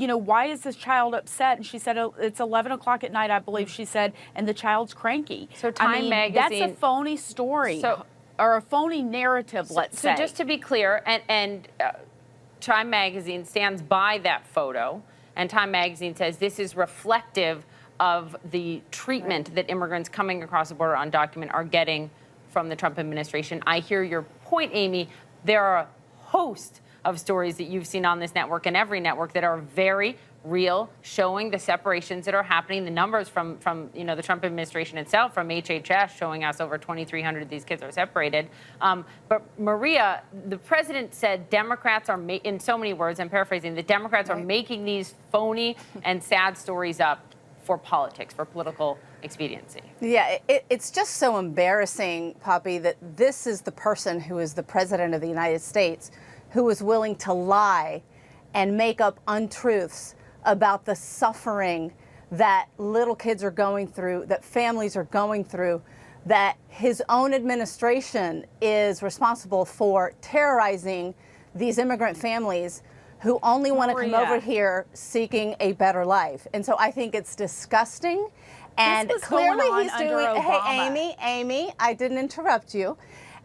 you know, why is this child upset? And she said, oh, it's 11 o'clock at night, I believe she said, and the child's cranky. So Time Magazine. That's a phony story, or a phony narrative, let's say. So just to be clear, and Time Magazine stands by that photo, and Time Magazine says this is reflective of the treatment that immigrants coming across the border undocumented are getting from the Trump administration. I hear your point, Amy. There are a host of stories that you've seen on this network and every network that are very real, showing the separations that are happening, the numbers from you know, the Trump administration itself, from HHS, showing us over 2,300 of these kids are separated. But Maria, the president said Democrats are, in so many words, I'm paraphrasing, the Democrats are making these phony and sad stories up for politics, for political expediency. Yeah, it's just so embarrassing, Poppy, that this is the person who is the president of the United States who is willing to lie and make up untruths about the suffering that little kids are going through, that families are going through, that his own administration is responsible for terrorizing these immigrant families who only want to come over here seeking a better life. And so I think it's disgusting. And clearly he's doing, hey, Amy, I didn't interrupt you.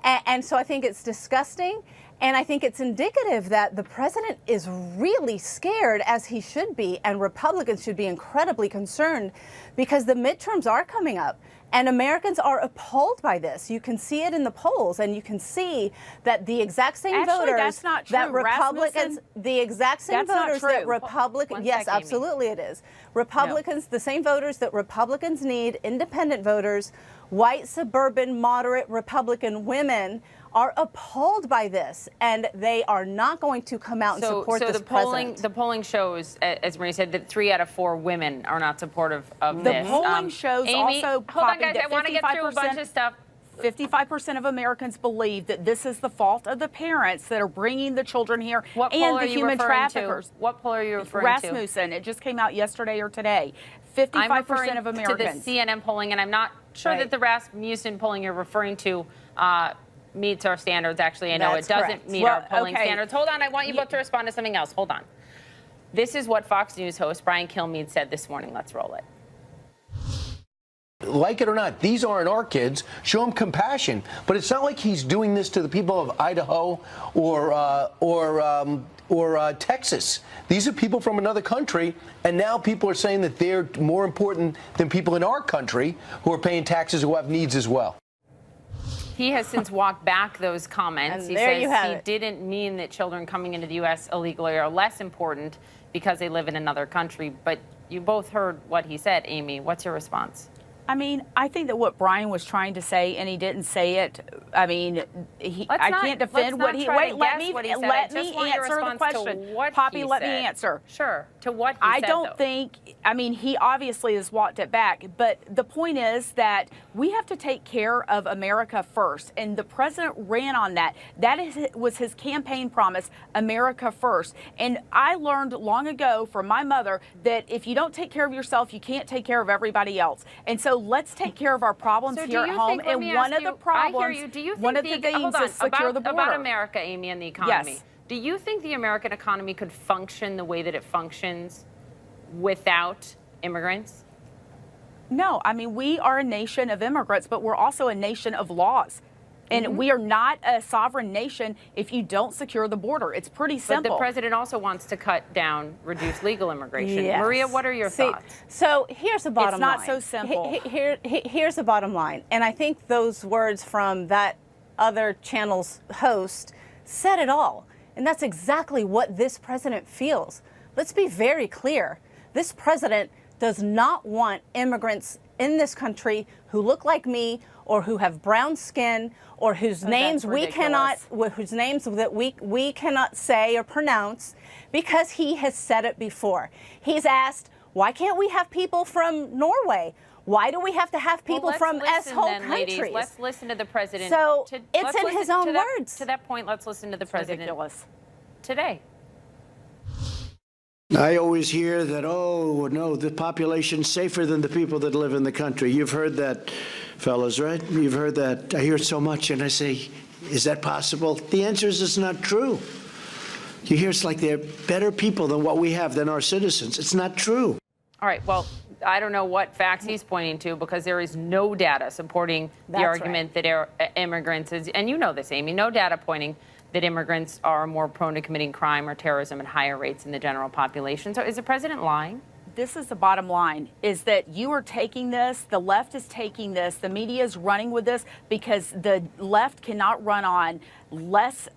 And so I think it's disgusting. And I think it's indicative that the president is really scared, as he should be, and Republicans should be incredibly concerned, because the midterms are coming up. And Americans are appalled by this. You can see it in the polls, and you can see that the exact same voters that's not true. that Republicans, the exact same voters that Republicans, yes, absolutely it is. Republicans, the same voters that Republicans need, independent voters, white, suburban, moderate Republican women, are appalled by this, and they are not going to come out and support this president. The polling shows, as Maria said, that 3 out of 4 women are not supportive of this. The polling shows Amy, also, hold on, guys, I want to get through a bunch of stuff. 55% of Americans believe that this is the fault of the parents that are bringing the children here and the human traffickers. What poll are you referring to? Rasmussen. It just came out yesterday or today. 55% of Americans. To the CNN polling, and I'm not sure that the Rasmussen polling you're referring to meets our standards. Actually, I know it doesn't meet our polling standards. Hold on, I want you both to respond to something else. Hold on. This is what Fox News host Brian Kilmeade said this morning. Let's roll it. Like it or not, these aren't our kids. Show them compassion. But it's not like he's doing this to the people of Idaho or Texas. These are people from another country, and now people are saying that they're more important than people in our country who are paying taxes, who have needs as well. He has since walked back those comments. He says he didn't mean that children coming into the U.S. illegally are less important because they live in another country. But you both heard what he said, Amy. What's your response? I mean, I think that what Brian was trying to say, and he didn't say it. I mean, I can't defend what he. Wait, let me answer the question. Poppy, let me answer. Sure. To what he said, I don't think. I mean, he obviously has walked it back, but the point is that we have to take care of America first, and the president ran on that. That was his campaign promise: America first. And I learned long ago from my mother that if you don't take care of yourself, you can't take care of everybody else. And so let's take care of our problems here at home. And one of the problems, one of the things is secure the border. About America, Amy, and the economy. Yes. Do you think the American economy could function the way that it functions without immigrants? No. I mean, we are a nation of immigrants, but we're also a nation of laws. And we are not a sovereign nation if you don't secure the border. It's pretty simple. But the president also wants to cut down, reduce legal immigration. Yes. Maria, what are your thoughts? So here's the bottom line. It's not so simple. Here's the bottom line. And I think those words from that other channel's host said it all. And that's exactly what this president feels. Let's be very clear. This president does not want immigrants in this country who look like me, or who have brown skin, or whose names we cannot say or pronounce, because he has said it before. He's asked, why can't we have people from Norway? Why do we have to have people from S-hole countries? Ladies, let's listen to the president. So it's in his own words. To that point, let's listen to the president today. I always hear that, oh, no, the population's safer than the people that live in the country. You've heard that, fellas, right? You've heard that. I hear it so much, and I say, is that possible? The answer is it's not true. You hear it's like they're better people than what we have, than our citizens. It's not true. All right, well, I don't know what facts he's pointing to because there is no data supporting the That's argument that immigrants is, and you know this, Amy, no data pointing that immigrants are more prone to committing crime or terrorism at higher rates than the general population. So is the president lying? This is the bottom line, is that you are taking this, the left is taking this, the media is running with this because the left cannot run on less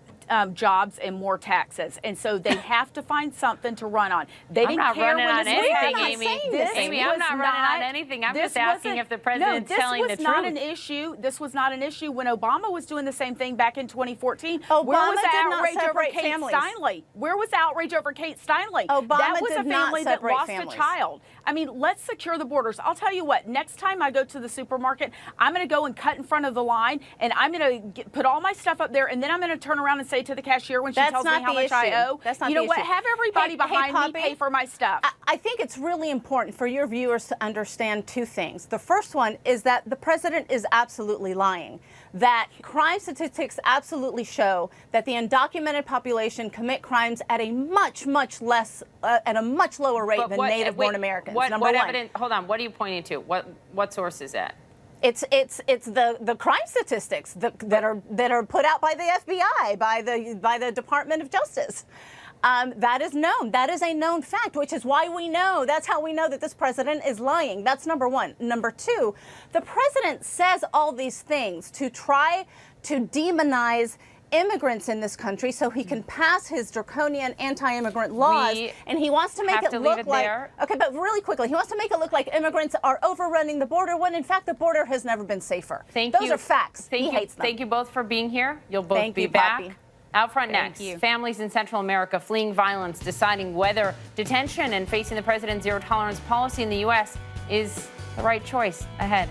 jobs and more taxes. And so they have to find something to run on. They I'm didn't not care running when on this was anything, passed. Amy. This Amy, I'm was not running on anything. I'm just asking if the president's telling the truth. This was not an issue. This was not an issue when Obama was doing the same thing back in 2014. Where Obama was the did not outrage over separate Kate families. Steinle? Where was the outrage over Kate Steinle? Obama that was a did not family that separate lost families. a child. I mean, let's secure the borders. I'll tell you what, next time I go to the supermarket, I'm going to go and cut in front of the line, and I'm going to put all my stuff up there, and then I'm going to turn around and say to the cashier when she That's tells me not how the much I issue. owe, That's not you know the what, issue. have everybody Hey, behind me Poppy, pay for my stuff. I think it's really important for your viewers to understand two things. The first one is that the president is absolutely lying, that crime statistics absolutely show that the undocumented population commit crimes at a much lower rate But than what- native-born wait, Americans. What Number one. evidence? Hold on. What are you pointing to? What source is that? It's the crime statistics that are put out by the FBI, by the Department of Justice. That is known. That is a known fact, which is why we know. That's how we know that this president is lying. That's number one. Number two, the president says all these things to try to demonize immigrants in this country so he can pass his draconian anti-immigrant laws, and he wants to make have it to look leave it like there. okay, but really quickly, he wants to make it look like immigrants are overrunning the border when in fact the border has never been safer. Thank you. Those are facts. He hates them. Thank you both for being here. You'll both Thank be you, back. Poppy. Out front Thank next, you. families in Central America fleeing violence, deciding whether detention and facing the president's zero tolerance policy in the U.S. is the right choice. Ahead.